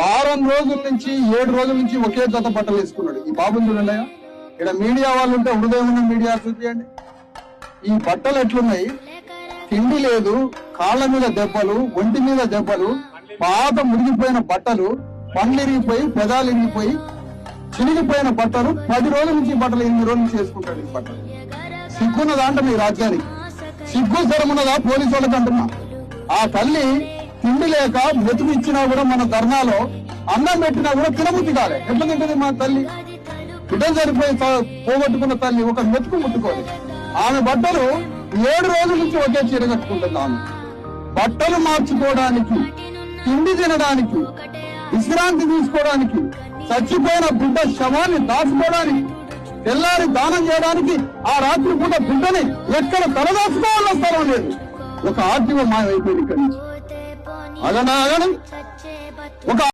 వారం రోజుల నుంచి 7 రోజుల నుంచి ఒకే జత బట్టలు వేసుకున్నాడు. ఈ బాబుని చూడండి. ఇక్కడ మీడియా వాళ్ళు ఉంటే హృదయం ఉన్న మీడియా చూపియండి. ఈ బట్టలు ఎట్లున్నాయి? తిండి లేదు, కాళ్ళ మీద దెబ్బలు, ఒంటి మీద దెబ్బలు, పాత మురిగిపోయిన బట్టలు, పండ్లు ఇరిగిపోయి, పెదాలు ఇరిగిపోయి, చినిగిపోయిన బట్టలు. 10 రోజుల నుంచి బట్టలు 8 రోజుల నుంచి వేసుకుంటాడు. ఈ బట్టలు సిగ్గున్నదా అంట మీ రాజ్యానికి? సిగ్గు శరమున్నదా పోలీసు వాళ్ళకి అంటున్నా? ఆ తల్లి తిండి లేక మెతుకు ఇచ్చినా కూడా మన ధర్నాలో అన్నం పెట్టినా కూడా తినబుద్ధి కాలే. ఎట్లా తింటుంది మా తల్లి? బిడ్డలు సరిపోయి పోగొట్టుకున్న తల్లి ఒక మెతుకు ముట్టుకోదు. ఆమె బట్టలు 7 రోజుల నుంచి ఒకే చీర కట్టుకుంటుంది. ఆమె బట్టలు మార్చుకోవడానికి, తిండి తినడానికి, విశ్రాంతి తీసుకోవడానికి, చచ్చిపోయిన బిడ్డ శవాన్ని దాచుకోవడానికి, తెల్లారి దానం చేయడానికి, ఆ రాత్రి పూట బిడ్డని ఎక్కడ తలదాచుకోవాలన్న స్థలం లేదు. ఒక ఆర్టీఓ మాయమైపోయింది ఇక్కడి నుంచి. అగనా ఒక